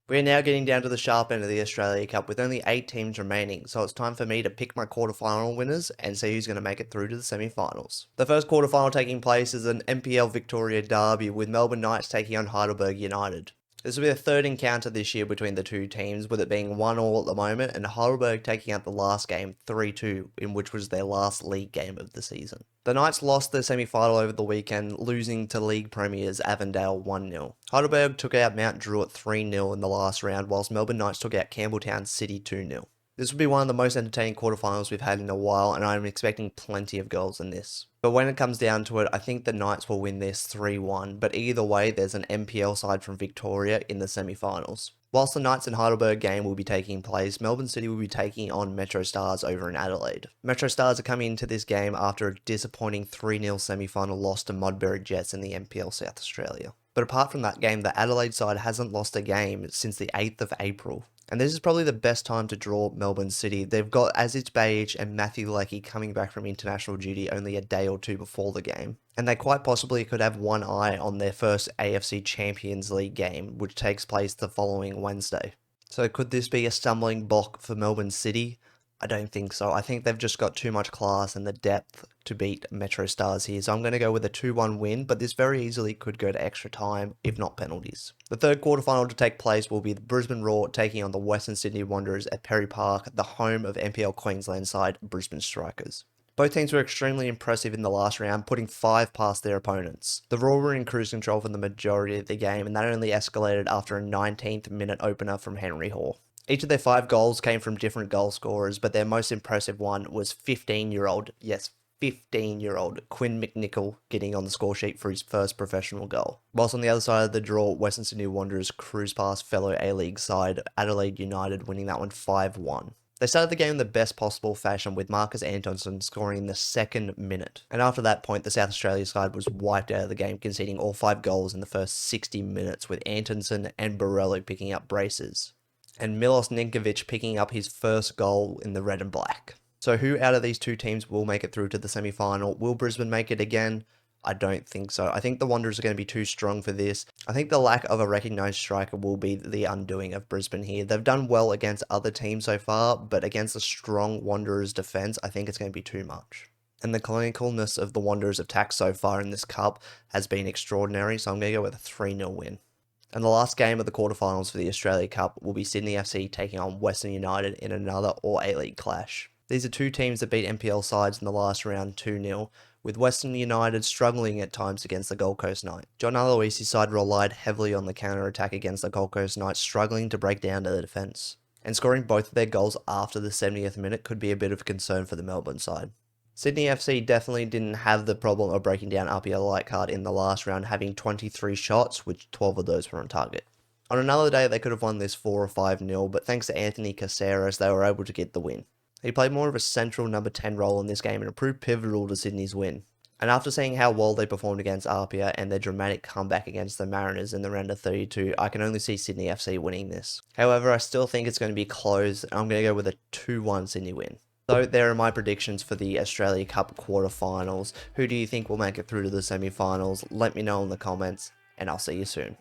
We are now getting down to the sharp end of the Australia Cup with only 8 teams remaining, so it's time for me to pick my quarterfinal winners and see who's going to make it through to the semi-finals. The first quarterfinal taking place is an NPL Victoria derby with Melbourne Knights taking on Heidelberg United. This will be the third encounter this year between the two teams, with it being 1-1 at the moment and Heidelberg taking out the last game 3-2, in which was their last league game of the season. The Knights lost their semi-final over the weekend, losing to league premiers Avondale 1-0. Heidelberg took out Mount Druitt 3-0 in the last round, whilst Melbourne Knights took out Campbelltown City 2-0. This will be one of the most entertaining quarterfinals we've had in a while, and I'm expecting plenty of goals in this. But when it comes down to it, I think the Knights will win this 3-1, but either way, there's an NPL side from Victoria in the semi-finals. Whilst the Knights and Heidelberg game will be taking place, Melbourne City will be taking on Metro Stars over in Adelaide. Metro Stars are coming into this game after a disappointing 3-0 semi-final loss to Modbury Jets in the NPL South Australia. But apart from that game, the Adelaide side hasn't lost a game since the 8th of April. And this is probably the best time to draw Melbourne City. They've got Aziz Beige and Matthew Leckie coming back from international duty only a day or two before the game. And they quite possibly could have one eye on their first AFC Champions League game, which takes place the following Wednesday. So could this be a stumbling block for Melbourne City? I don't think so. I think they've just got too much class and the depth to beat Metro Stars here. So I'm going to go with a 2-1 win, but this very easily could go to extra time, if not penalties. The third quarterfinal to take place will be the Brisbane Roar taking on the Western Sydney Wanderers at Perry Park, the home of NPL Queensland side Brisbane Strikers. Both teams were extremely impressive in the last round, putting 5 past their opponents. The Roar were in cruise control for the majority of the game, and that only escalated after a 19th minute opener from Henry Hall. Each of their 5 goals came from different goal scorers, but their most impressive one was 15-year-old Quinn McNichol getting on the score sheet for his first professional goal. Whilst on the other side of the draw, Western Sydney Wanderers cruised past fellow A-League side Adelaide United, winning that one 5-1. They started the game in the best possible fashion, with Marcus Antonsen scoring in the 2nd minute. And after that point, the South Australia side was wiped out of the game, conceding all 5 goals in the first 60 minutes, with Antonsen and Borello picking up braces, and Milos Ninkovic picking up his first goal in the red and black. So who out of these two teams will make it through to the semi-final? Will Brisbane make it again? I don't think so. I think the Wanderers are going to be too strong for this. I think the lack of a recognised striker will be the undoing of Brisbane here. They've done well against other teams so far, but against a strong Wanderers defence, I think it's going to be too much. And the clinicalness of the Wanderers' attack so far in this cup has been extraordinary, so I'm going to go with a 3-0 win. And the last game of the quarterfinals for the Australia Cup will be Sydney FC taking on Western United in another All-A-League clash. These are two teams that beat NPL sides in the last round 2-0, with Western United struggling at times against the Gold Coast Knights. John Aloisi's side relied heavily on the counter-attack against the Gold Coast Knights, struggling to break down to the defence. And scoring both of their goals after the 70th minute could be a bit of a concern for the Melbourne side. Sydney FC definitely didn't have the problem of breaking down Apia Lightcard in the last round, having 23 shots, which 12 of those were on target. On another day, they could have won this 4 or 5-0, but thanks to Anthony Caceres, they were able to get the win. He played more of a central number 10 role in this game and it proved pivotal to Sydney's win. And after seeing how well they performed against Apia and their dramatic comeback against the Mariners in the round of 32, I can only see Sydney FC winning this. However, I still think it's going to be close, and I'm going to go with a 2-1 Sydney win. So there are my predictions for the Australia Cup quarterfinals. Who do you think will make it through to the semi-finals? Let me know in the comments, and I'll see you soon.